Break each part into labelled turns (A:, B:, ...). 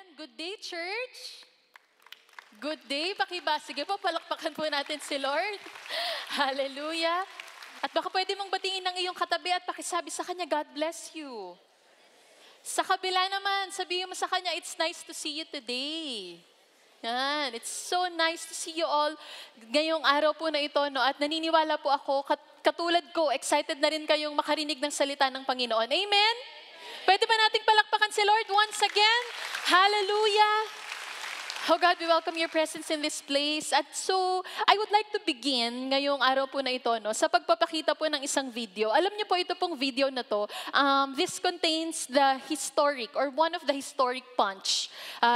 A: Amen. Good day, church. Good day. Sige po, palakpakan po natin si Lord. Hallelujah. At baka pwede mong batingin ng iyong katabi at pakisabi sa kanya, God bless you. Sa kabila naman, sabihin mo sa kanya, it's nice to see you today. Yan. It's so nice to see you all ngayong araw po na ito. No? At naniniwala po ako, katulad ko, excited na rin kayong makarinig ng salita ng Panginoon. Amen? Pwede ba nating palakpakan si Lord once again? Hallelujah! Oh God, we welcome your presence in this place. At so, I would like to begin ngayong araw po na ito, no, sa pagpapakita po ng isang video. Alam niyo po, ito pong video na to, this contains the historic or one of the historic punch.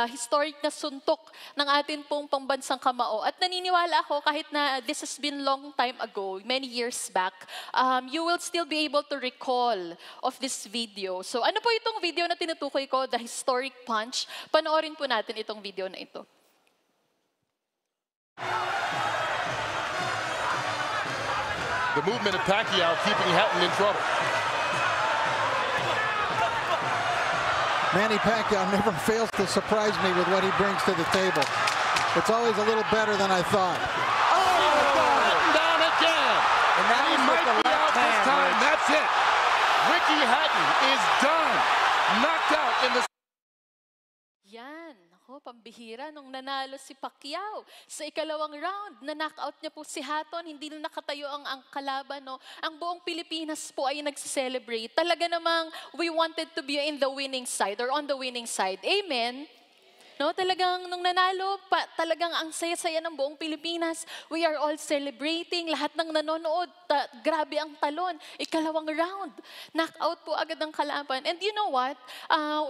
A: Historic na suntok ng atin pong pambansang kamao. At naniniwala ako, kahit na this has been long time ago, many years back, you will still be able to recall of this video. So, ano po itong video na tinutukoy ko, the historic punch? Panoorin po natin itong video na ito.
B: The movement of Pacquiao keeping Hatton in trouble.
C: Manny Pacquiao never fails to surprise me with what he brings to the table. It's always a little better than I thought.
B: Hatton down again. And he might be out this time. That's it. Ricky Hatton is done. Knocked out in the...
A: Yan. Ako, pambihira. Nung nanalo si Pacquiao sa ikalawang round, na-knockout niya po si Hatton, hindi na nakatayo ang kalaban. No? Ang buong Pilipinas po ay nagse-celebrate. Talaga namang we wanted to be in the winning side or on the winning side. Amen? No, talagang nung nanalo, talagang ang saya-saya ng buong Pilipinas. We are all celebrating. Lahat ng nanonood, grabe ang talon. Ikalawang round, knockout po agad ang kalaban. And you know what?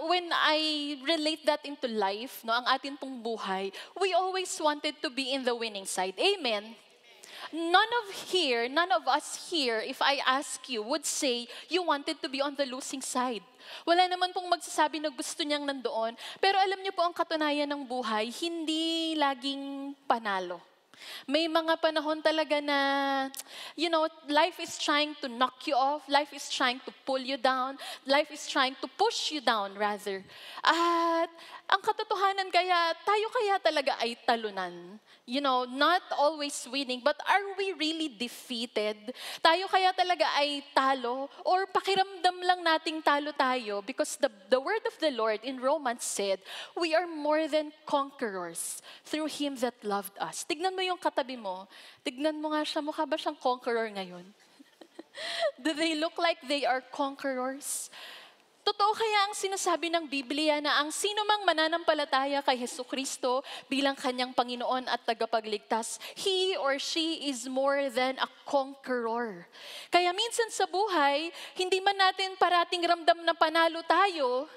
A: When I relate that into life, no, ang atin pong buhay, we always wanted to be in the winning side. Amen? None of us here, if I ask you, would say you wanted to be on the losing side. Wala naman pong magsasabi na gusto niyang nandoon. Pero alam niyo po ang katunayan ng buhay, hindi laging panalo. May mga panahon talaga na, you know, life is trying to knock you off. Life is trying to pull you down. Life is trying to push you down, rather. At ang katotohanan kaya, tayo kaya talaga ay talunan. You know, not always winning, but are we really defeated? Tayo kaya talaga ay talo? Or pakiramdam lang nating talo tayo? Because the word of the Lord in Romans said, we are more than conquerors through Him that loved us. Tignan mo yung katabi mo. Tignan mo nga siya, mukha ba siyang conqueror ngayon? Do they look like they are conquerors? Totoo kaya ang sinasabi ng Biblia na ang sino mang mananampalataya kay Jesucristo bilang kanyang Panginoon at tagapagligtas, he or she is more than a conqueror. Kaya minsan sa buhay, hindi man natin parating ramdam na panalo tayo,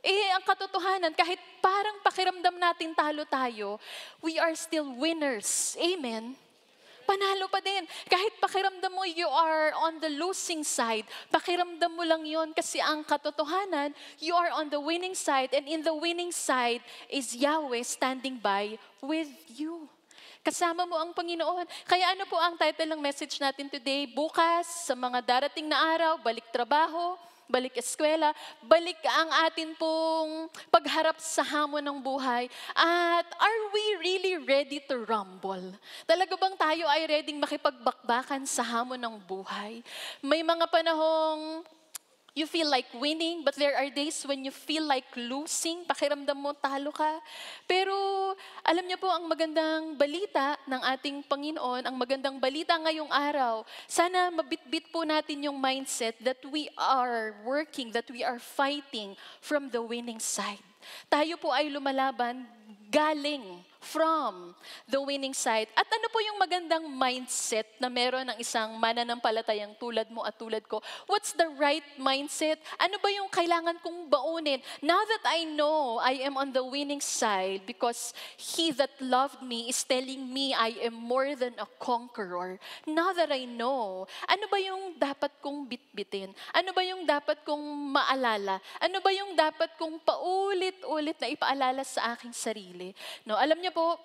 A: ang katotohanan, kahit parang pakiramdam natin talo tayo, we are still winners. Amen? Panalo pa din. Kahit pakiramdam mo you are on the losing side, pakiramdam mo lang yon kasi ang katotohanan, you are on the winning side and in the winning side is Yahweh standing by with you. Kasama mo ang Panginoon. Kaya ano po ang title ng message natin today? Bukas, sa mga darating na araw, balik trabaho, balik eskwela, balik ang atin pong pagharap sa hamon ng buhay. At are we really ready to rumble? Talaga bang tayo ay ready makipagbakbakan sa hamon ng buhay? May mga panahong you feel like winning, but there are days when you feel like losing. Pakiramdam mo, talo ka. Pero alam niyo po, ang magandang balita ng ating Panginoon, ang magandang balita ngayong araw, sana mabitbit po natin yung mindset that we are working, that we are fighting from the winning side. Tayo po ay lumalaban galing from the winning side. At ano po yung magandang mindset na meron ng isang mananampalatayang tulad mo at tulad ko? What's the right mindset? Ano ba yung kailangan kong baunin? Now that I know I am on the winning side because He that loved me is telling me I am more than a conqueror. Now that I know, ano ba yung dapat kong bitbitin? Ano ba yung dapat kong maalala? Ano ba yung dapat kong paulit-ulit na ipaalala sa aking sarili? No, alam niyo po,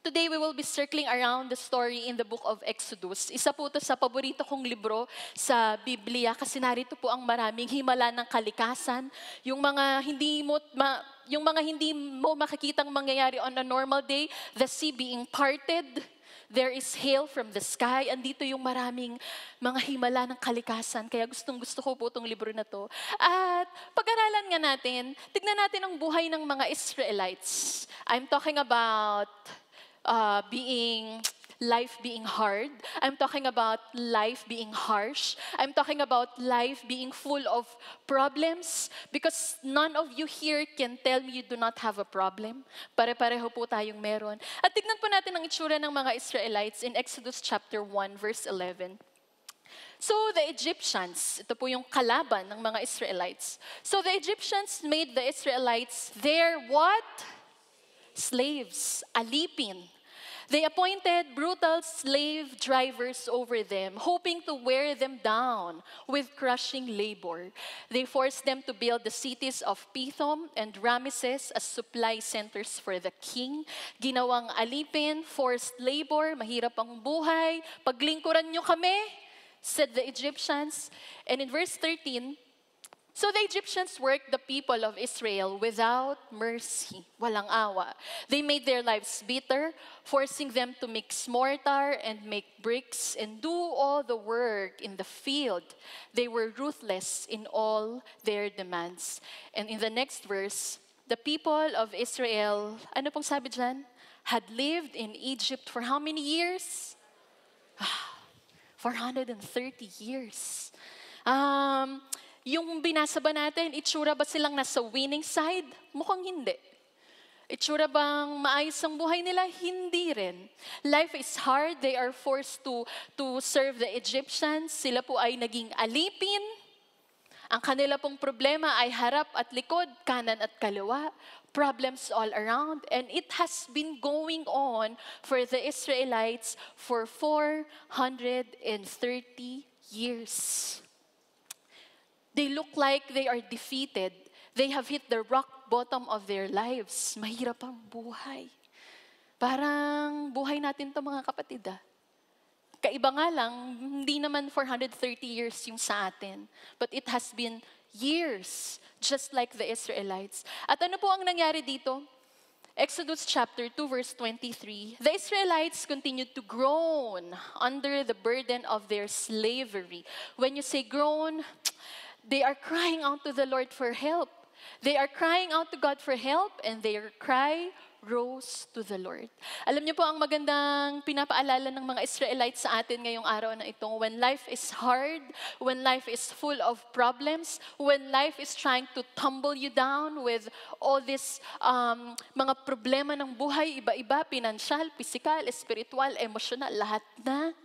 A: Today, we will be circling around the story in the book of Exodus. Isa po ito sa paborito kong libro sa Biblia kasi narito po ang maraming himala ng kalikasan, yung mga hindi mo makikitang mangyayari on a normal day, the sea being parted, there is hail from the sky. Andito yung maraming mga himala ng kalikasan. Kaya gustong-gusto ko po itong libro na to. At pag-aralan nga natin, tignan natin ang buhay ng mga Israelites. I'm talking about life being hard. I'm talking about life being harsh. I'm talking about life being full of problems because none of you here can tell me you do not have a problem. Pare-pareho po tayong meron. At tignan po natin ang itsura ng mga Israelites in Exodus chapter 1 verse 11. So the Egyptians, ito po yung kalaban ng mga Israelites. So the Egyptians made the Israelites their what? Slaves, alipin. They appointed brutal slave drivers over them, hoping to wear them down with crushing labor. They forced them to build the cities of Pithom and Ramesses as supply centers for the king. Ginawang alipin, forced labor, mahirap ang buhay. Paglingkuran nyo kami, said the Egyptians. And in verse 13, so the Egyptians worked the people of Israel without mercy, walang awa. They made their lives bitter, forcing them to mix mortar and make bricks and do all the work in the field. They were ruthless in all their demands. And in the next verse, the people of Israel, ano pong sabi dyan? Had lived in Egypt for how many years? 430 years. Yung binasa ba natin, itsura ba silang nasa winning side? Mukhang hindi. Itsura bang maayos ang buhay nila? Hindi rin. Life is hard. They are forced to serve the Egyptians. Sila po ay naging alipin. Ang kanila pong problema ay harap at likod, kanan at kaliwa. Problems all around. And it has been going on for the Israelites for 430 years. They look like they are defeated. They have hit the rock bottom of their lives. Mahirap ang buhay. Parang buhay natin to mga kapatid. Kaiba nga lang, hindi naman 430 years yung sa atin. But it has been years, just like the Israelites. At ano po ang nangyari dito? Exodus chapter 2 verse 23, the Israelites continued to groan under the burden of their slavery. When you say groan, they are crying out to the Lord for help. They are crying out to God for help and their cry rose to the Lord. Alam niyo po ang magandang pinapaalala ng mga Israelites sa atin ngayong araw na ito. When life is hard, when life is full of problems, when life is trying to tumble you down with all this mga problema ng buhay, iba-iba, pinansyal, physical, spiritual, emotional, lahat na.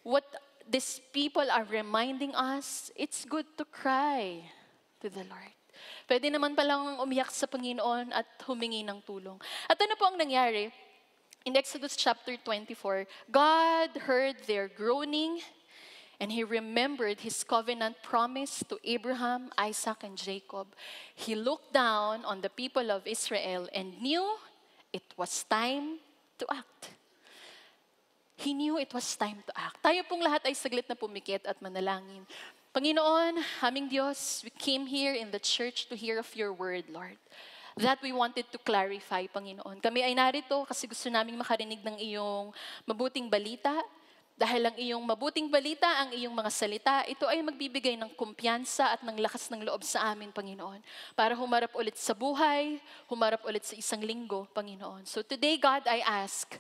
A: What these people are reminding us, it's good to cry to the Lord. Pwede naman palang umiyak sa Panginoon at humingi ng tulong. At ano po ang nangyari? In Exodus chapter 24, God heard their groaning and He remembered His covenant promise to Abraham, Isaac, and Jacob. He looked down on the people of Israel and knew it was time to act. He knew it was time to act. Tayo pong lahat ay saglit na pumikit at manalangin. Panginoon, aming Diyos, we came here in the church to hear of your word, Lord. That we wanted to clarify, Panginoon. Kami ay narito kasi gusto naming makarinig ng iyong mabuting balita. Dahil ang iyong mabuting balita, ang iyong mga salita, ito ay magbibigay ng kumpiyansa at ng lakas ng loob sa amin, Panginoon. Para humarap ulit sa buhay, humarap ulit sa isang linggo, Panginoon. So today, God, I ask,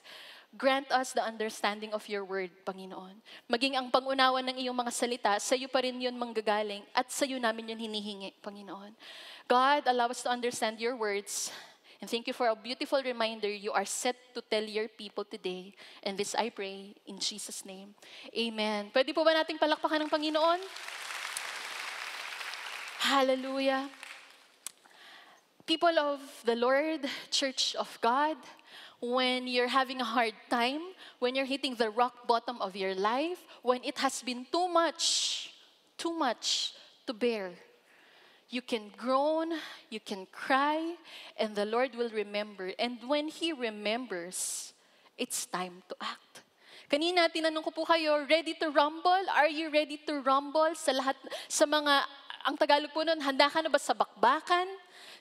A: grant us the understanding of your word, Panginoon. Maging ang pangunawa ng iyong mga salita, sa iyo pa rin yun manggagaling at sa iyo namin yun hinihingi, Panginoon. God, allow us to understand your words. And thank you for a beautiful reminder you are set to tell your people today. And this I pray in Jesus' name. Amen. Pwede po ba nating palakpakan ng Panginoon? Hallelujah. People of the Lord, Church of God, when you're having a hard time, when you're hitting the rock bottom of your life, when it has been too much to bear, You can groan, you can cry, and the Lord will remember. And when He remembers, it's time to act. Kanina, tinanong ko po kayo, ready to rumble? Are you ready to rumble sa lahat, sa mga, ang Tagalog po nun, handa ka na ba sa bakbakan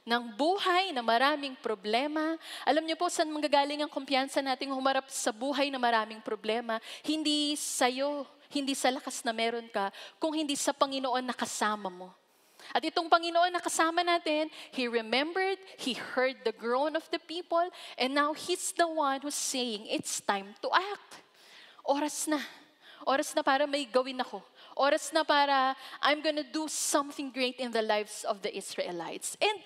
A: ng buhay na maraming problema? Alam niyo po, saan manggagaling ang kumpiyansa nating humarap sa buhay na maraming problema? Hindi sa'yo, hindi sa lakas na meron ka, kung hindi sa Panginoon na kasama mo. At itong Panginoon na kasama natin, He remembered, He heard the groan of the people, and now He's the one who's saying, it's time to act. Oras na. Oras na para may gawin ako. Oras na para I'm gonna do something great in the lives of the Israelites. And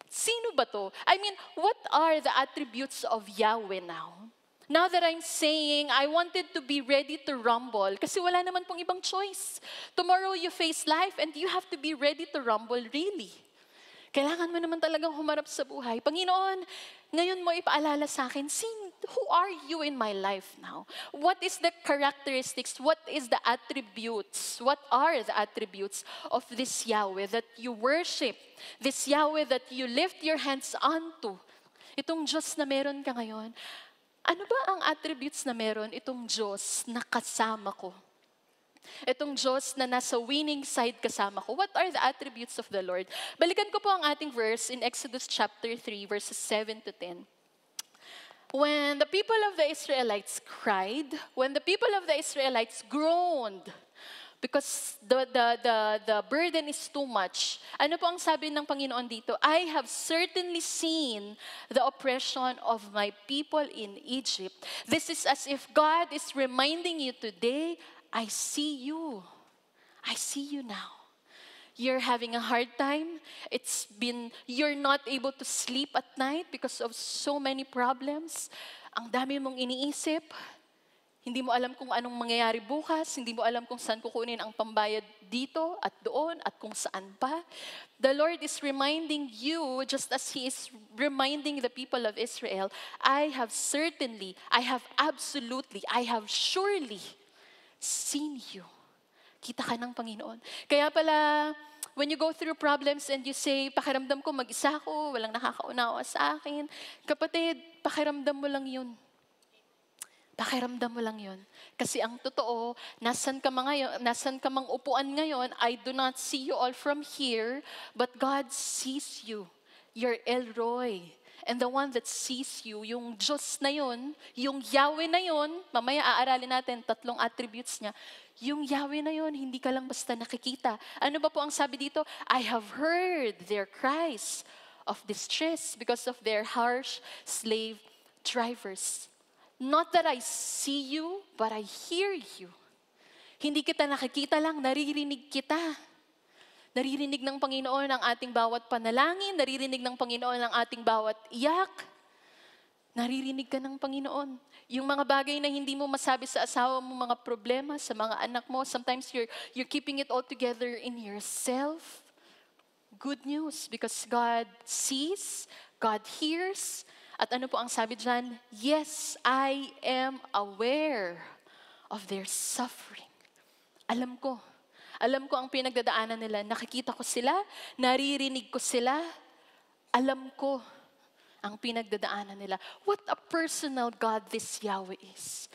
A: sino ba to? I mean, what are the attributes of Yahweh now? Now that I'm saying, I wanted to be ready to rumble, kasi wala naman pong ibang choice. Tomorrow you face life and you have to be ready to rumble really. Kailangan mo naman talagang humarap sa buhay. Panginoon, ngayon mo ipaalala sa akin, who are you in my life now? What is the characteristics? What is the attributes? What are the attributes of this Yahweh that you worship? This Yahweh that you lift your hands onto? Itong Diyos na meron ka ngayon. Ano ba ang attributes na meron itong Diyos na kasama ko? Itong Diyos na nasa winning side kasama ko. What are the attributes of the Lord? Balikan ko po ang ating verse in Exodus chapter 3, verses 7 to 10. When the people of the Israelites cried, when the people of the Israelites groaned, because the burden is too much. Ano po ang sabi ng Panginoon dito? I have certainly seen the oppression of my people in Egypt. This is as if God is reminding you today, I see you. I see you now. You're having a hard time. You're not able to sleep at night because of so many problems. Ang dami mong iniisip. Hindi mo alam kung anong mangyayari bukas, hindi mo alam kung saan kukunin ang pambayad dito at doon at kung saan pa. The Lord is reminding you, just as He is reminding the people of Israel, I have absolutely, I have surely seen you. Kita ka ng Panginoon. Kaya pala, when you go through problems and you say, pakiramdam ko mag-isa ko, walang nakakaunawa sa akin, kapatid, pakiramdam mo lang yun. Pakiramdam mo lang yun. Kasi ang totoo, nasan ka mang upuan ngayon, I do not see you all from here, but God sees you. You're El Roy. And the one that sees you, yung Diyos na yun, yung Yahweh na yun, mamaya aaralin natin 3 attributes niya, yung Yahweh na yun, hindi ka lang basta nakikita. Ano ba po ang sabi dito? I have heard their cries of distress because of their harsh slave drivers. Not that I see you, but I hear you. Hindi kita nakikita lang, naririnig kita. Naririnig ng Panginoon ang ating bawat panalangin, naririnig ng Panginoon ang ating bawat iyak. Naririnig ka ng Panginoon. Yung mga bagay na hindi mo masabi sa asawa mo, mga problema, sa mga anak mo, sometimes you're keeping it all together in yourself. Good news, because God sees, God hears. At ano po ang sabi dyan? Yes, I am aware of their suffering. Alam ko ang pinagdadaanan nila. Nakikita ko sila, naririnig ko sila. Alam ko ang pinagdadaanan nila. What a personal God this Yahweh is.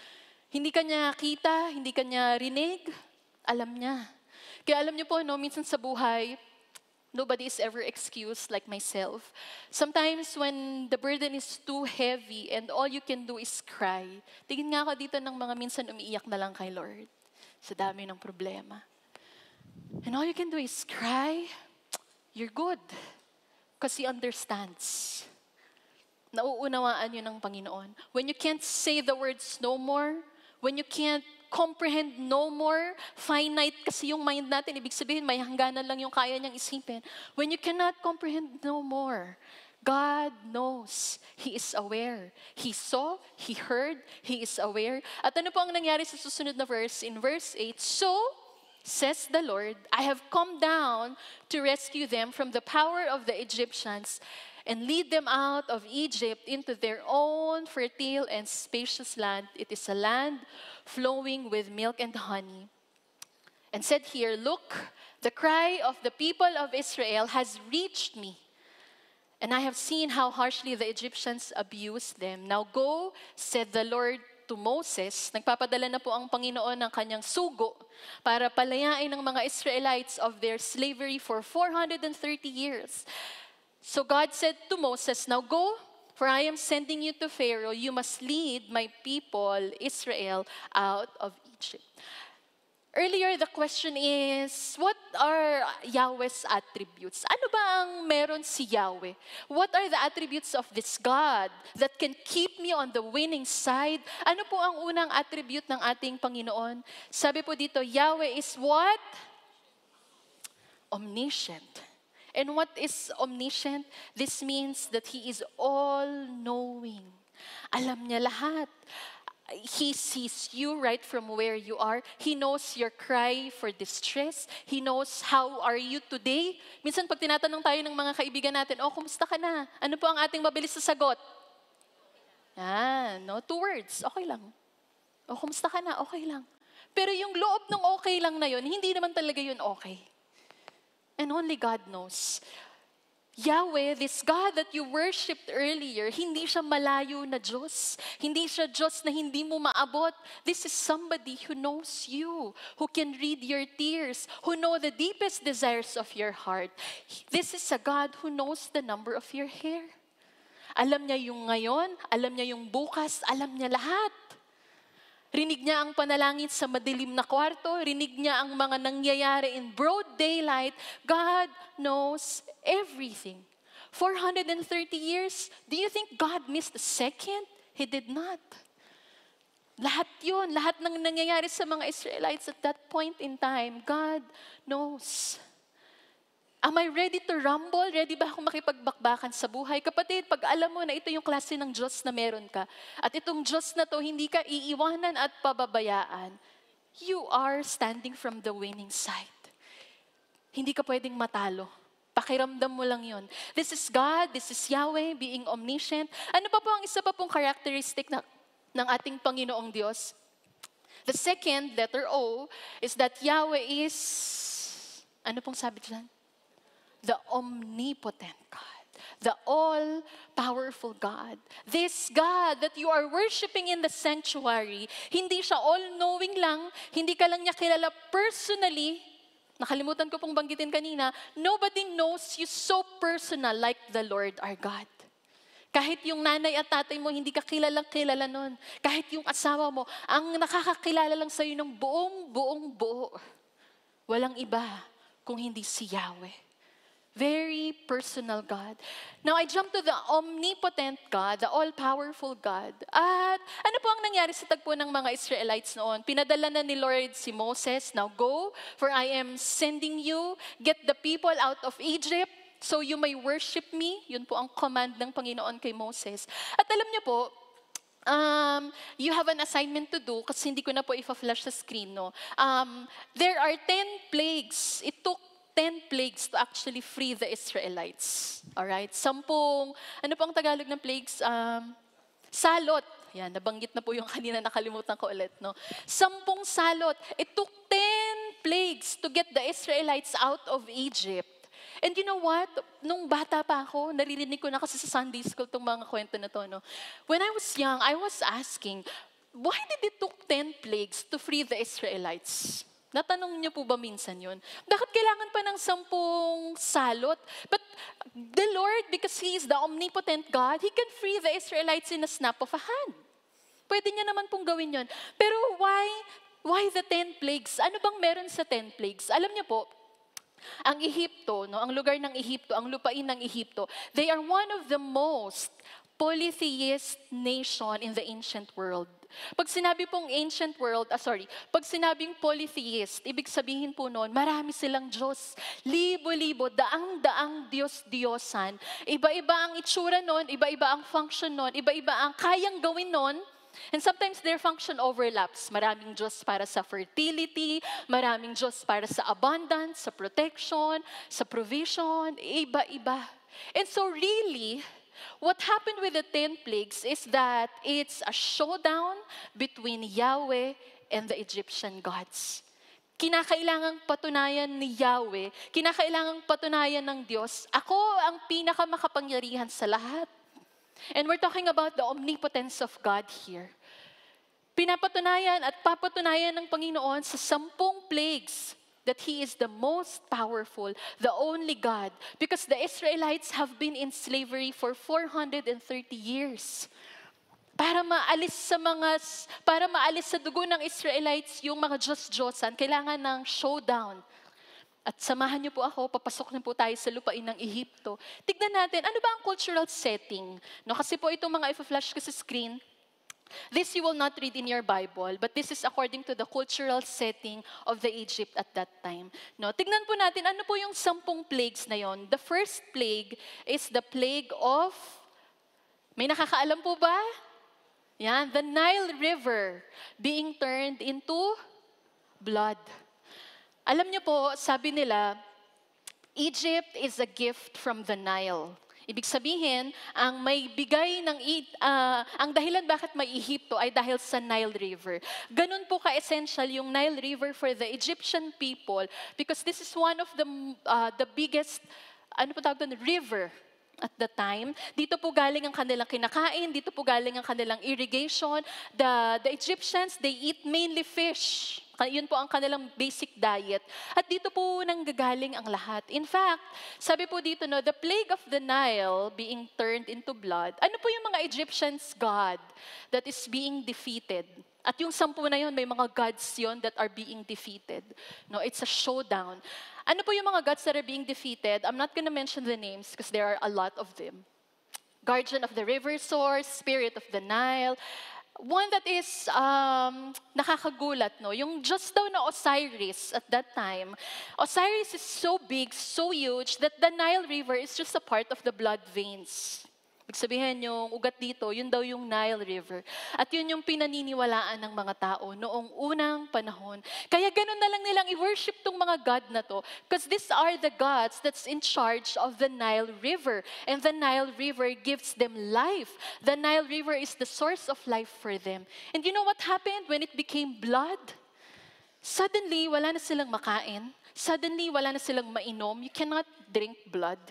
A: Hindi ka niya kita, hindi ka niya rinig, alam niya. Kaya alam niyo po, minsan sa buhay, nobody is ever excused like myself. Sometimes when the burden is too heavy and all you can do is cry, tingin nga ako dito ng mga minsan umiiyak na lang kay Lord sa dami ng problema. And all you can do is cry, you're good. Because He understands. Nauunawaan yun ng Panginoon. When you can't say the words no more, when you can't comprehend no more, finite kasi yung mind natin, ibig sabihin may hangganan lang yung kaya niyang isipin. When you cannot comprehend no more, God knows. He is aware. He saw, He heard, He is aware. At ano po ang nangyari sa susunod na verse? In verse 8, so, says the Lord, I have come down to rescue them from the power of the Egyptians and lead them out of Egypt into their own fertile and spacious land. It is a land flowing with milk and honey. and said here, "Look, the cry of the people of Israel has reached me, and I have seen how harshly the Egyptians abused them. Now go," said the Lord to Moses. Nagpapadala na po ang Panginoon ng kanyang sugo para palayain ng mga Israelites of their slavery for 430 years. So God said to Moses, "Now go, for I am sending you to Pharaoh. You must lead my people, Israel, out of Egypt." Earlier, the question is, what are Yahweh's attributes? Ano ba ang meron si Yahweh? What are the attributes of this God that can keep me on the winning side? Ano po ang unang attribute ng ating Panginoon? Sabi po dito, Yahweh is what? Omniscient. And what is omniscient? This means that He is all-knowing. Alam niya lahat. He sees you right from where you are. He knows your cry for distress. He knows how are you today. Minsan pag tinatanong tayo ng mga kaibigan natin, "Oh, kumusta ka na?" Ano po ang ating mabilis na sagot? No, 2 words, "Okay lang." "Oh, kumusta ka na?" "Okay lang." Pero yung loob ng okay lang na yun, hindi naman talaga yun okay. And only God knows. Yahweh, this God that you worshipped earlier, hindi siya malayo na Diyos. Hindi siya Diyos na hindi mo maabot. This is somebody who knows you, who can read your tears, who know the deepest desires of your heart. This is a God who knows the number of your hair. Alam niya yung ngayon, alam niya yung bukas, alam niya lahat. Rinig niya ang panalangin sa madilim na kwarto. Rinig niya ang mga nangyayari in broad daylight. God knows everything. 430 years, do you think God missed a second? He did not. Lahat yun, lahat ng nangyayari sa mga Israelites at that point in time, God knows. Am I ready to rumble? Ready ba akong makipagbakbakan sa buhay? Kapatid, pag alam mo na ito yung klase ng Diyos na meron ka, at itong Diyos na to hindi ka iiwanan at pababayaan, you are standing from the winning side. Hindi ka pwedeng matalo. Pakiramdam mo lang yun. This is God, this is Yahweh, being omniscient. Ano pa po ang isa pa pong characteristic ng ating Panginoong Diyos? The second, letter O, is that Yahweh is, ano pong sabi dyan? The omnipotent God, the all-powerful God. This God that you are worshiping in the sanctuary, hindi siya all-knowing lang, hindi ka lang niya kilala personally. Nakalimutan ko pong banggitin kanina, nobody knows you so personal like the Lord our God. Kahit yung nanay at tatay mo, hindi ka kilalang-kilala nun. Kahit yung asawa mo, ang nakakakilala lang sa'yo ng buong buo. Walang iba kung hindi si Yahweh. Very personal God. Now, I jump to the omnipotent God, the all-powerful God. At ano po ang nangyari sa tagpo ng mga Israelites noon? Pinadala na ni Lord si Moses, "Now go, for I am sending you. Get the people out of Egypt, so you may worship me." Yun po ang command ng Panginoon kay Moses. At alam niyo po, you have an assignment to do, kasi hindi ko na po ipa-flash sa screen, no? There are 10 plagues. It took 10 plagues to actually free the Israelites. Alright? 10, ano po ang Tagalog ng plagues? Salot. Yan, nabanggit na po yung kanina, nakalimutan ko ulit, no? 10 salot. It took 10 plagues to get the Israelites out of Egypt. And you know what? Nung bata pa ako, naririnig ko na kasi sa Sunday school itong mga kwento na to, no? When I was young, I was asking, why did it took 10 plagues to free the Israelites? Natanong niyo po ba minsan yun? Bakit kailangan pa ng 10 salot? But the Lord, because He is the omnipotent God, He can free the Israelites in a snap of a hand. Pwede niya naman pong gawin yun. Pero why the 10 plagues? Ano bang meron sa 10 plagues? Alam niyo po, ang Ehipto, no, ang lugar ng Ehipto, ang lupain ng Ehipto, they are one of the most polytheist nation in the ancient world. Pag sinabi pong ancient world, pag sinabing polytheist, ibig sabihin po noon, marami silang Diyos. Libo-libo, daang-daang Diyos-Diyosan. Iba-iba ang itsura noon, iba-iba ang function noon, iba-iba ang kayang gawin noon. And sometimes their function overlaps. Maraming Diyos para sa fertility, maraming Diyos para sa abundance, sa protection, sa provision, iba-iba. And so really, what happened with the 10 plagues is that it's a showdown between Yahweh and the Egyptian gods. kinakailangang patunayan ni Yahweh, kinakailangang patunayan ng Diyos, ako ang pinakamakapangyarihan sa lahat. And we're talking about the omnipotence of God here. Pinapatunayan at papatunayan ng Panginoon sa 10 plagues that He is the most powerful, the only God. Because the Israelites have been in slavery for 430 years. Para maalis sa dugo ng Israelites yung mga Diyos-Diyosan, kailangan ng showdown. At samahan niyo po ako, papasok na po tayo sa lupain ng Ehipto. Tignan natin, ano ba ang cultural setting? No, kasi po itong mga i-flash ko sa screen, this you will not read in your Bible, but this is according to the cultural setting of the Egypt at that time. No, tignan po natin, ano po yung 10 plagues na yon? The first plague is the plague of, may nakakaalam po ba? Yan, the Nile River being turned into blood. Alam niyo po, sabi nila, Egypt is a gift from the Nile. Ibig sabihin, ang may bigay ng ang dahilan bakit may Ehipto ay dahil sa Nile River. Ganun po ka-essential yung Nile River for the Egyptian people because this is one of the biggest, ano po tawag doon, river at the time. Dito po galing ang kanilang kinakain, dito po galing ang kanilang irrigation. The Egyptians, they eat mainly fish. Yun po ang kanilang basic diet. At dito po nanggagaling ang lahat. In fact, sabi po dito, no, the plague of the Nile being turned into blood, ano po yung mga Egyptians' God that is being defeated? At yung 10 na yun, may mga gods yun that are being defeated. No, it's a showdown. Ano po yung mga gods that are being defeated? I'm not gonna mention the names because there are a lot of them. Guardian of the river source, spirit of the Nile. One that is nakakagulat, no? Yung Diyos daw na Osiris at that time. Osiris is so big, so huge, that the Nile River is just a part of the blood veins. Ibig sabihin yung ugat dito, yun daw yung Nile River. At yun yung pinaniniwalaan ng mga tao noong unang panahon. Kaya ganun na lang nilang i-worship tong mga God na to. Because these are the gods that's in charge of the Nile River. And the Nile River gives them life. The Nile River is the source of life for them. And you know what happened when it became blood? Suddenly, wala na silang makain. Suddenly, wala na silang mainom. You cannot drink blood.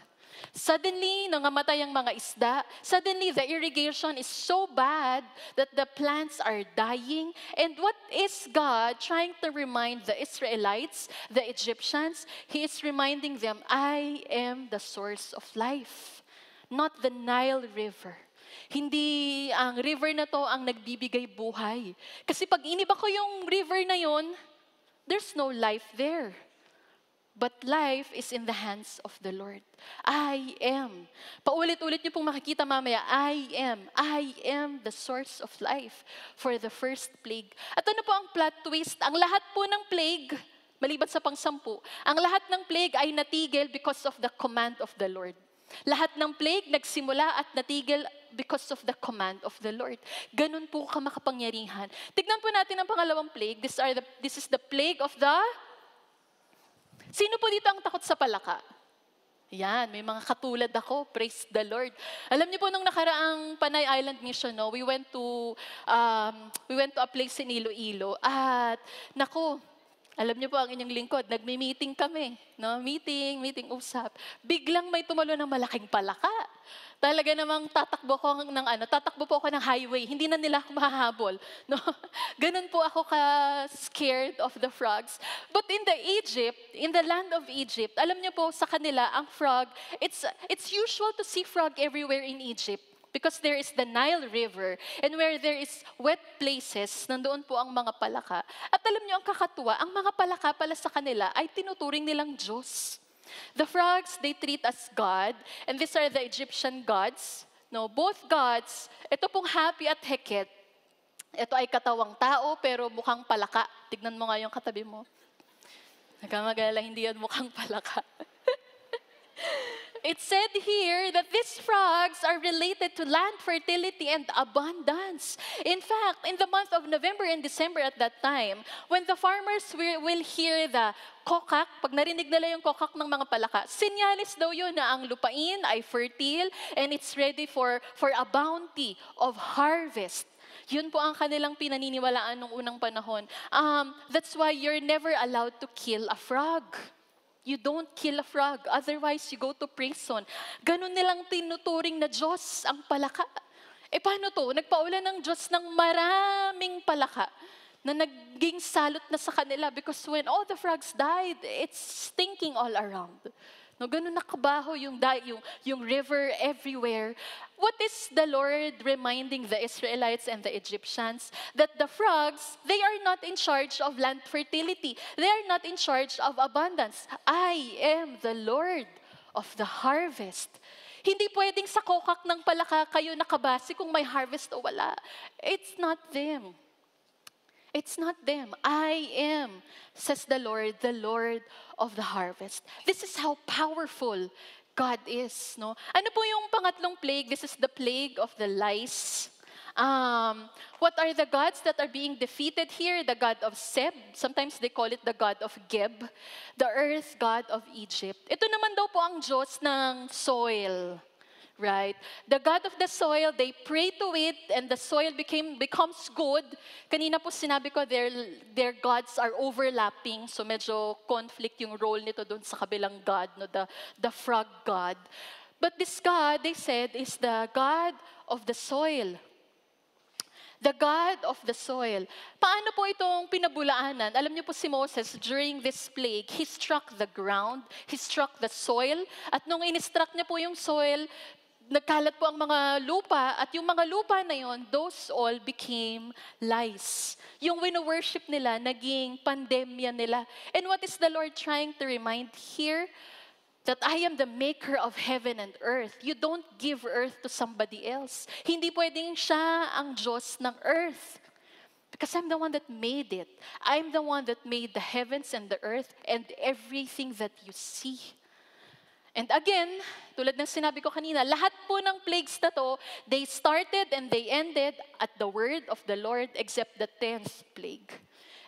A: Suddenly, nangamatay ang mga isda. Suddenly, the irrigation is so bad that the plants are dying. And what is God trying to remind the Israelites, the Egyptians? He is reminding them, I am the source of life, not the Nile River. Hindi ang river na to ang nagbibigay buhay. Kasi pag iniba ko yung river na yon, there's no life there. But life is in the hands of the Lord. I am. Paulit-ulit niyo pong makikita mamaya, I am the source of life for the first plague. At ano po ang plot twist? Ang lahat po ng plague, maliban sa pang-10, ang lahat ng plague ay natigil because of the command of the Lord. Lahat ng plague nagsimula at natigil because of the command of the Lord. Ganun po kamakapangyarihan. Tignan po natin ang pangalawang plague. This is the plague of the... Sino po dito ang takot sa palaka? Yan, may mga katulad ako. Praise the Lord. Alam niyo po, nung nakaraang Panay Island Mission, no, we went to a place in Iloilo. At, naku, alam niyo po ang inyong lingkod, nagmi-meeting kami. No? Meeting, usap. Biglang may tumalo ng malaking palaka. Talaga namang tatakbo po ako ng highway. Hindi na nila ako mahahabol. No? Ganun po ako ka-scared of the frogs. But in the land of Egypt, alam niyo po sa kanila, ang frog, it's usual to see frog everywhere in Egypt. Because there is the Nile River, and where there is wet places, nandoon po ang mga palaka. At alam niyo, ang kakatuwa, ang mga palaka pala sa kanila ay tinuturing nilang Diyos. The frogs, they treat as God, and these are the Egyptian gods. No, both gods, ito pong Hapi at Heket, ito ay katawang tao, pero mukhang palaka. Tignan mo nga yung katabi mo. Nagkamagala, hindi yan mukhang palaka. It said here that these frogs are related to land fertility and abundance. In fact, in the month of November and December at that time, when the farmers will hear the kokak, pag narinig nila yung kokak ng mga palaka, sinyalis daw yun na ang lupain ay fertile and it's ready for a bounty of harvest. Yun po ang kanilang pinaniniwalaan nung unang panahon. That's why you're never allowed to kill a frog. You don't kill a frog, otherwise you go to prison. Ganun nilang tinuturing na Diyos ang palaka. Paano to? Nagpaulan ng Diyos ng maraming palaka na naging salot na sa kanila because when all the frogs died, it's stinking all around. No, ganun nakabaho yung river everywhere. What is the Lord reminding the Israelites and the Egyptians? That the frogs, they are not in charge of land fertility. They are not in charge of abundance. I am the Lord of the harvest. Hindi pwedeng sa kokak ng palaka kayo nakabase kung may harvest o wala. It's not them. It's not them. I am, says the Lord of the harvest. This is how powerful God is. No? Ano po yung pangatlong plague? This is the plague of the lice. What are the gods that are being defeated here? The god of Seb. Sometimes they call it the god of Geb. The earth god of Egypt. Ito naman daw po ang Diyos ng soil. Right? The God of the soil, they pray to it and the soil becomes good. Kanina po sinabi ko, their gods are overlapping. So medyo conflict yung role nito dun sa kabilang God, no? The frog God. But this God, they said, is the God of the soil. The God of the soil. Paano po itong pinabulaanan? Alam niyo po si Moses, during this plague, he struck the ground, he struck the soil, at nung in-struck niya po yung soil, nagkalat po ang mga lupa, at yung mga lupa na yon, those all became lice. Yung wino-worship nila, naging pandemya nila. And what is the Lord trying to remind here? That I am the maker of heaven and earth. You don't give earth to somebody else. Hindi pwedeng siya ang Diyos ng earth. Because I'm the one that made it. I'm the one that made the heavens and the earth and everything that you see. And again, tulad ng sinabi ko kanina, lahat po ng plagues na to, they started and they ended at the word of the Lord except the 10th plague.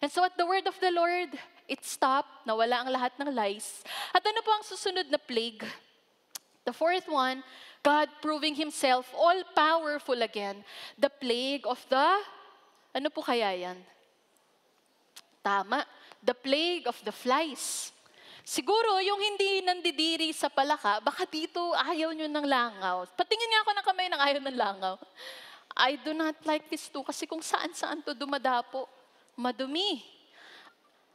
A: And so at the word of the Lord, it stopped, nawala ang lahat ng lice. At ano po ang susunod na plague? The fourth one, God proving Himself all-powerful again. The plague of the, ano po kaya yan? Tama, the plague of the flies. Siguro, yung hindi nandidiri sa palaka, baka dito ayaw nyo ng langaw. Patingin nga ako ng kamay ng ayaw ng langaw. I do not like this too, kasi kung saan-saan to dumadapo, madumi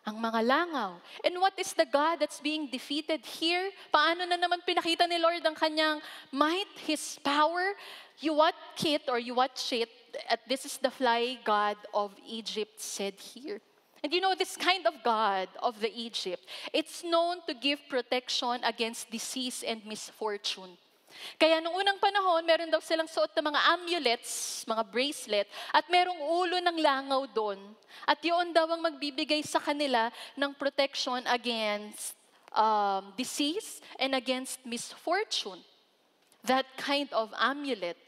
A: ang mga langaw. And what is the God that's being defeated here? Paano na naman pinakita ni Lord ang kanyang might, His power? You watch it or you watch it, at this is the fly God of Egypt said here. And you know, this kind of God of the Egypt, it's known to give protection against disease and misfortune. Kaya noong unang panahon, meron daw silang suot na mga amulets, mga bracelet, at merong ulo ng langaw doon. At yun daw ang magbibigay sa kanila ng protection against disease and against misfortune. That kind of amulet.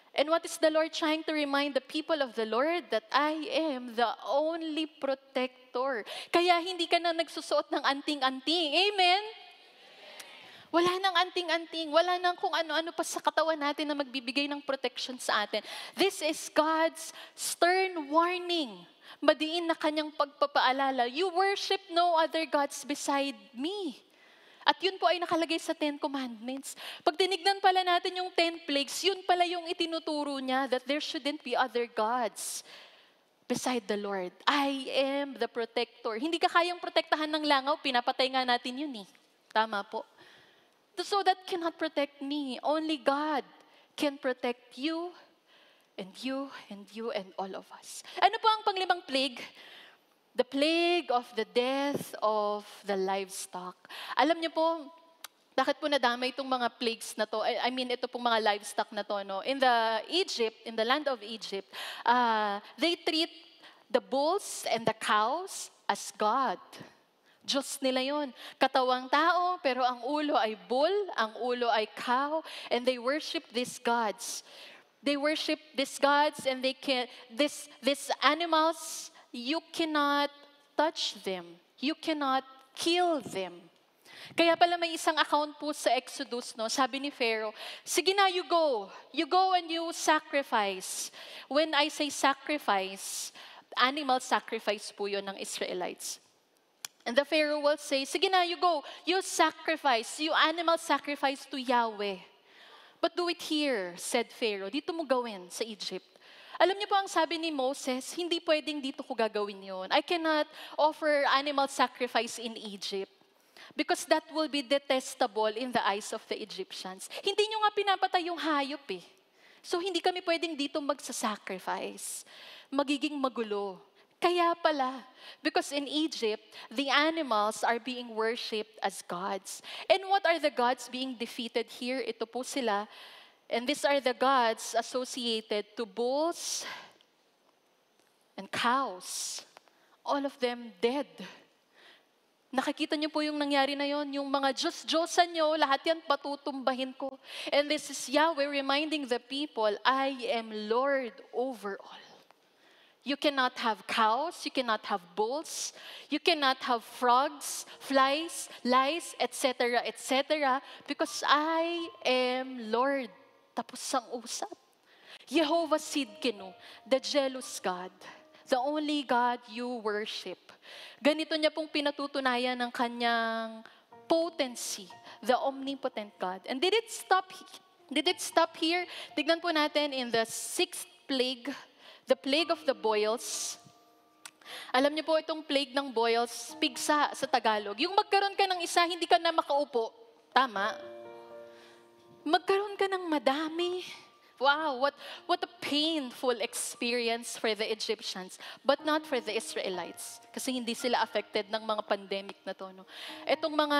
A: And what is the Lord trying to remind the people of the Lord? That I am the only protector. Kaya hindi ka na nagsusuot ng anting-anting. Amen? Wala nang anting-anting. Wala nang kung ano-ano pa sa katawan natin na magbibigay ng protection sa atin. This is God's stern warning. Madiin na kanyang pagpapaalala. You worship no other gods beside me. At yun po ay nakalagay sa 10 Commandments. Pag tinignan pala natin yung 10 plagues, yun pala yung itinuturo niya that there shouldn't be other gods beside the Lord. I am the protector. Hindi ka kayang protektahan ng langaw, pinapatay nga natin yun eh. Tama po. So that cannot protect me. Only God can protect you and you and you and all of us. Ano po ang panglimang plague? The plague of the death of the livestock. Alam niyo po, bakit po nadamay itong mga plagues na to? I mean, ito pong mga livestock na to. No? In the land of Egypt, they treat the bulls and the cows as God. Diyos nila yun. Katawang tao, pero ang ulo ay bull, ang ulo ay cow, and they worship these gods. They worship these gods, and these animals, you cannot touch them. You cannot kill them. Kaya pala may isang account po sa Exodus, no? Sabi ni Pharaoh, sige na, you go. You go and you sacrifice. When I say sacrifice, animal sacrifice po yun ng Israelites. And the Pharaoh will say, sige na, you go. You sacrifice. You animal sacrifice to Yahweh. But do it here, said Pharaoh. Dito mo gawin sa Egypt. Alam niyo po ang sabi ni Moses, hindi pwedeng dito ko gagawin yun. I cannot offer animal sacrifice in Egypt. Because that will be detestable in the eyes of the Egyptians. Hindi nyo nga pinapatay yung hayop eh. So hindi kami pwedeng dito magsasacrifice. Magiging magulo. Kaya pala, because in Egypt, the animals are being worshipped as gods. And what are the gods being defeated here? Ito po sila. And these are the gods associated to bulls and cows. All of them dead. Nakikita niyo po yung nangyari na yon, yung mga Diyos-Diyosan niyo, lahat yan patutumbahin ko. And this is Yahweh reminding the people, I am Lord over all. You cannot have cows, you cannot have bulls, you cannot have frogs, flies, lice, etc., etc., because I am Lord. Tapos ang usap. Jehovah Sidkenu, the jealous God, the only God you worship. Ganito niya pong pinatutunayan ng kanyang potency, the omnipotent God. And did it stop here? Tignan po natin in the 6th plague, the plague of the boils. Alam niyo po itong plague ng boils, pigsa sa Tagalog. Yung magkaroon ka ng isa, hindi ka na makaupo. Tama? Magkaroon ka ng madami. Wow, what a painful experience for the Egyptians, but not for the Israelites. Kasi hindi sila affected ng mga pandemic na to. No? Itong mga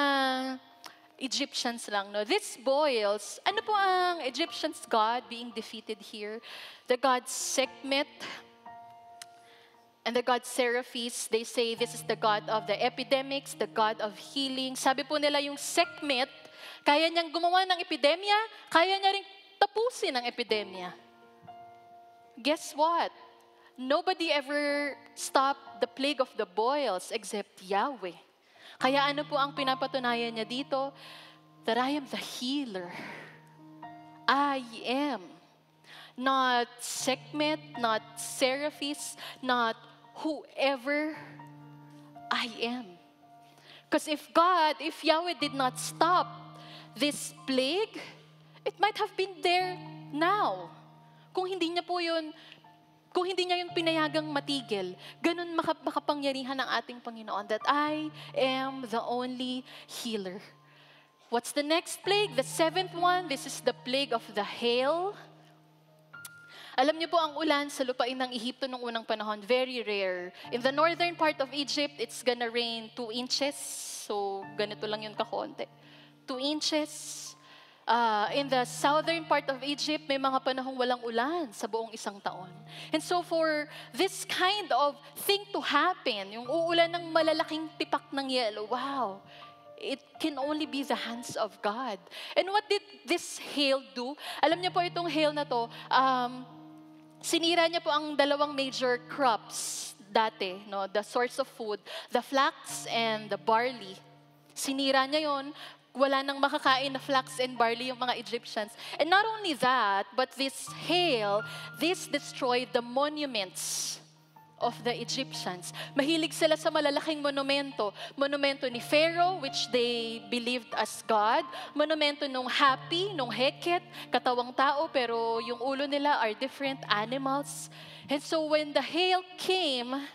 A: Egyptians lang. No? These boils, ano po ang Egyptians' God being defeated here? The god Sekhmet and the god Seraphis, they say this is the god of the epidemics, the god of healing. Sabi po nila yung Sekhmet, kaya niyang gumawa ng epidemya, kaya niya rin tapusin ang epidemya. Guess what? Nobody ever stopped the plague of the boils except Yahweh. Kaya ano po ang pinapatunayan niya dito? That I am the healer. I am. Not Sekhmet, not Seraphis, not whoever. I am. Because if Yahweh did not stop this plague, it might have been there now. Kung hindi niya yung pinayagang matigil, ganun makapangyarihan ng ating Panginoon, that I am the only healer. What's the next plague? The 7th one, this is the plague of the hail. Alam niyo po ang ulan sa lupain ng Ehipto nung unang panahon, very rare. In the northern part of Egypt, it's gonna rain 2 inches. So, ganito lang yun kakonti. 2 inches. In the southern part of Egypt, may mga panahong walang ulan sa buong isang taon. And so for this kind of thing to happen, yung uulan ng malalaking tipak ng yelo, wow, it can only be the hands of God. And what did this hail do? Alam niyo po itong hail na to, sinira niya po ang dalawang major crops dati, no? The source of food, the flax and the barley. Sinira niya yon. Wala nang makakain na flax and barley yung mga Egyptians. And not only that, but this hail, this destroyed the monuments of the Egyptians. Mahilig sila sa malalaking monumento. Monumento ni Pharaoh, which they believed as God. Monumento nung Hapi, nung Heket, katawang tao, pero yung ulo nila are different animals. And so when the hail came,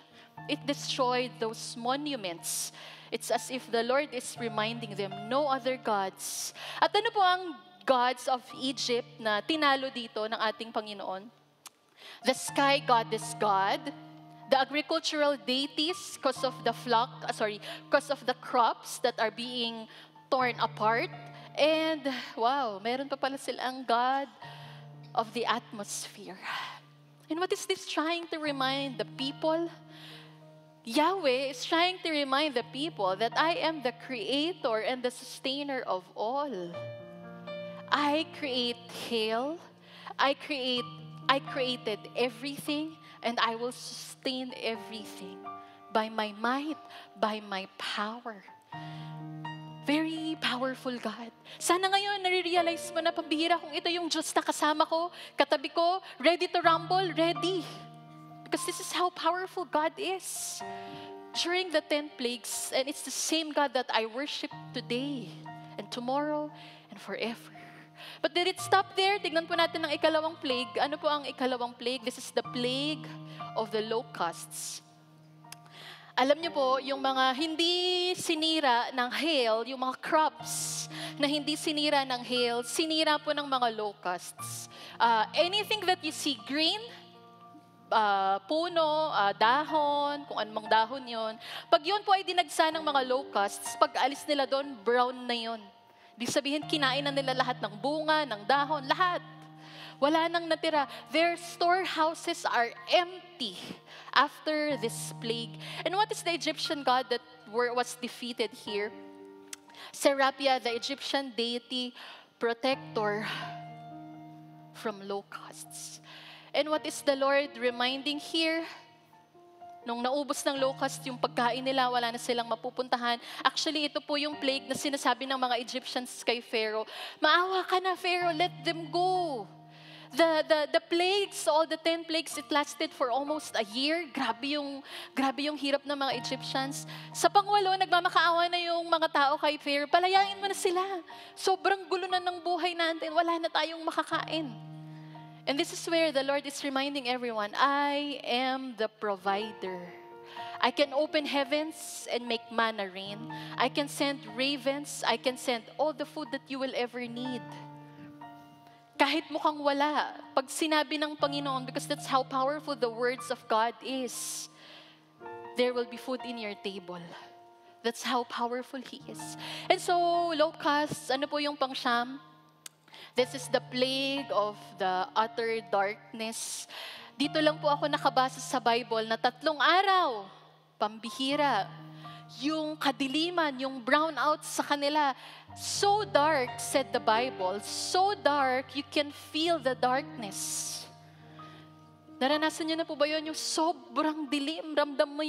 A: it destroyed those monuments. It's as if the Lord is reminding them, no other gods. At ano po ang gods of Egypt na tinalo dito ng ating Panginoon? The sky goddess God, the agricultural deities because of the crops that are being torn apart. And wow, meron pa pala silang God of the atmosphere. And what is this trying to remind the people? Yahweh is trying to remind the people that I am the creator and the sustainer of all. I create hail. I created everything, and I will sustain everything by my might, by my power. Very powerful God. Sana ngayon nare-realize mo na pambihira kung ito yung Diyos na kasama ko, katabi ko, ready to rumble, ready. Because this is how powerful God is. During the 10 plagues, and it's the same God that I worship today and tomorrow and forever. But did it stop there? Tignan po natin ang ikalawang plague. Ano po ang ikalawang plague? This is the plague of the locusts. Alam niyo po, yung mga hindi sinira ng hail, yung mga crops na hindi sinira ng hail, sinira po ng mga locusts. Anything that you see green, puno, dahon, kung anumang dahon yon. Pag yun po ay dinagsa ng mga locusts, pag alis nila doon, brown na yon. Di sabihin, kinain na nila lahat ng bunga, ng dahon, lahat. Wala nang natira. Their storehouses are empty after this plague. And what is the Egyptian god that was defeated here? Serapia, the Egyptian deity, protector from locusts. And what is the Lord reminding here? Nung naubos ng locust yung pagkain nila, wala na silang mapupuntahan. Actually, ito po yung plague na sinasabi ng mga Egyptians kay Pharaoh. Maawa ka na, Pharaoh, let them go. The plagues, all the 10 plagues, it lasted for almost a year. Grabe yung hirap ng mga Egyptians. Sa pangwalo, nagmamakaawa na yung mga tao kay Pharaoh. Palayain mo na sila. Sobrang gulo na ng buhay natin. Wala na tayong makakain. And this is where the Lord is reminding everyone, I am the provider. I can open heavens and make manna rain. I can send ravens. I can send all the food that you will ever need. Kahit mukhang wala, pag sinabi ng Panginoon, because that's how powerful the words of God is, there will be food in your table. That's how powerful He is. And so, locusts, ano po yung pangsyam? This is the plague of the utter darkness. Dito lang po ako nakabasa sa Bible na 3 araw, pambihira, yung kadiliman, yung brownout sa kanila. So dark, said the Bible, so dark, you can feel the darkness. Naranasan niyo na po ba yun? Yung sobrang dilim, ramdam mo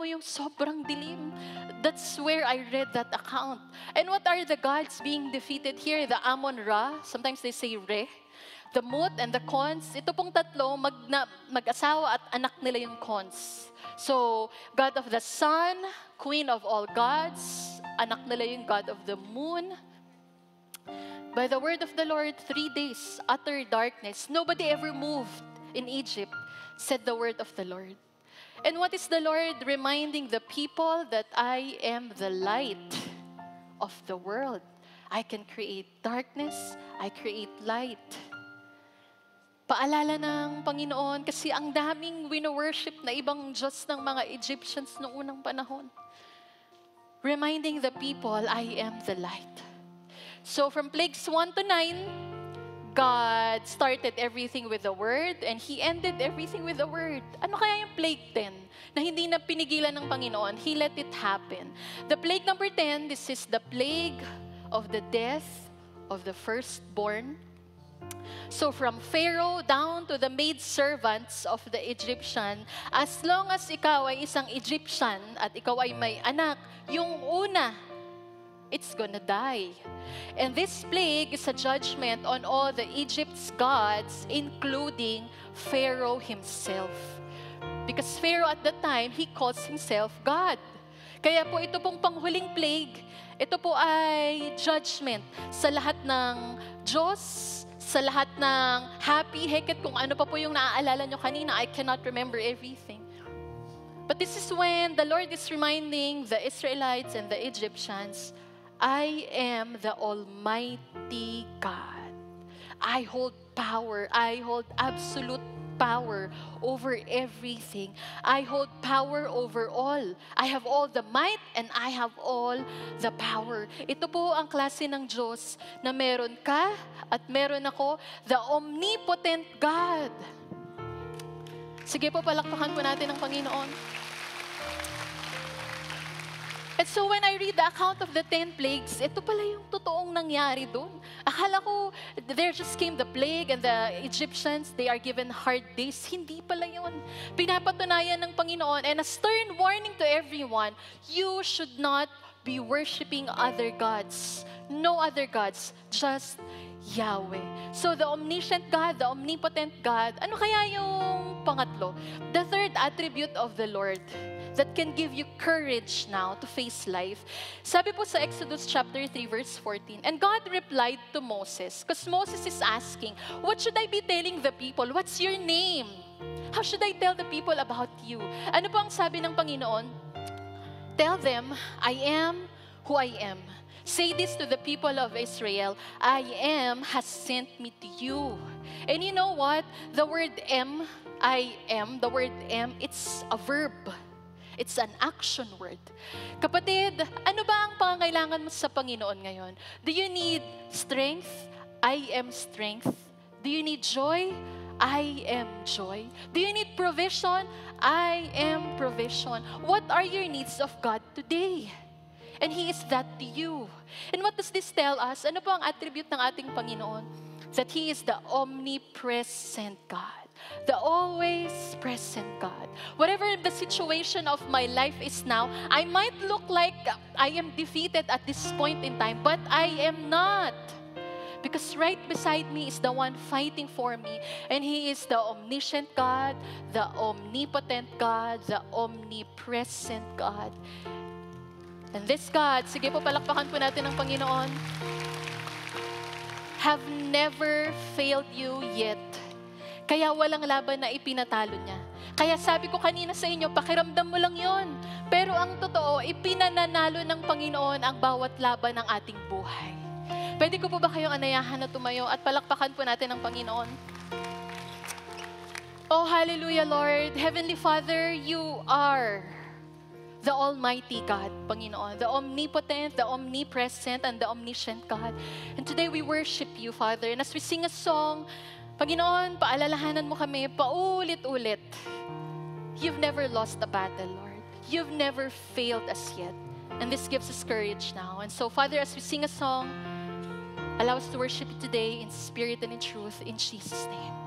A: yung sobrang dilim. That's where I read that account. And what are the gods being defeated here? The Amun-Ra, sometimes they say Re. The Mut and the Cons, ito pong tatlo, mag-asawa at anak nila yung Cons. So, God of the Sun, Queen of all gods, anak nila yung God of the Moon. By the word of the Lord, 3 days, utter darkness. Nobody ever moved in Egypt, said the word of the Lord. And what is the Lord reminding the people? That I am the light of the world. I can create darkness, I create light. Paalala ng Panginoon kasi ang daming wino-worship na ibang Diyos ng mga Egyptians noong unang panahon. Reminding the people, I am the light. So from plagues 1 to 9, God started everything with the Word and He ended everything with the Word. Ano kaya yung plague 10 na hindi na pinigilan ng Panginoon? He let it happen. The plague number 10, this is the plague of the death of the firstborn. So from Pharaoh down to the maidservants of the Egyptian, as long as ikaw ay isang Egyptian at ikaw ay may anak, yung una, it's gonna die. And this plague is a judgment on all the Egypt's gods, including Pharaoh himself. Because Pharaoh at that time, he calls himself God. Kaya po ito pong panghuling plague, ito po ay judgment sa lahat ng Diyos, sa lahat ng happy, heket, kung ano pa po yung naaalala nyo kanina, I cannot remember everything. But this is when the Lord is reminding the Israelites and the Egyptians, I am the Almighty God. I hold power. I hold absolute power over everything. I hold power over all. I have all the might and I have all the power. Ito po ang klase ng Diyos na meron ka at meron ako, the omnipotent God. Sige po, palakpakan po natin ang Panginoon. And so when I read the account of the 10 plagues, ito pala yung totoong nangyari doon. Akala ko, there just came the plague and the Egyptians, they are given hard days. Hindi pala yun. Pinapatunayan ng Panginoon and a stern warning to everyone, you should not be worshiping other gods. No other gods, just Yahweh. So the omniscient God, the omnipotent God, ano kaya yung pangatlo? The third attribute of the Lord that can give you courage now to face life. Sabi po sa Exodus chapter 3 verse 14, and God replied to Moses, because Moses is asking, what should I be telling the people? What's your name? How should I tell the people about you? Ano po ang sabi ng Panginoon? Tell them, I am who I am. Say this to the people of Israel, I am has sent me to you. And you know what? The word I am, the word it's a verb. It's an action word. Kapatid, ano ba ang pangangailangan mo sa Panginoon ngayon? Do you need strength? I am strength. Do you need joy? I am joy. Do you need provision? I am provision. What are your needs of God today? And He is that to you. And what does this tell us? Ano po ang attribute ng ating Panginoon? That He is the omnipresent God. The always present God. Whatever the situation of my life is now, I might look like I am defeated at this point in time, but I am not. Because right beside me is the one fighting for me. And He is the omniscient God, the omnipotent God, the omnipresent God. And this God, sige po, palakpakan po natin ang Panginoon, have never failed you yet. Kaya walang laban na ipinatalo niya. Kaya sabi ko kanina sa inyo, pakiramdam mo lang yon. Pero ang totoo, ipinananalo ng Panginoon ang bawat laban ng ating buhay. Pwede ko po ba kayong anayahan na tumayo at palakpakan po natin ang Panginoon? Oh, hallelujah, Lord. Heavenly Father, you are the Almighty God, Panginoon, the omnipotent, the omnipresent, and the omniscient God. And today we worship you, Father. And as we sing a song, Panginoon, paalalahanan mo kami paulit-ulit. You've never lost a battle, Lord. You've never failed us yet. And this gives us courage now. And so, Father, as we sing a song, allow us to worship you today in spirit and in truth, in Jesus' name.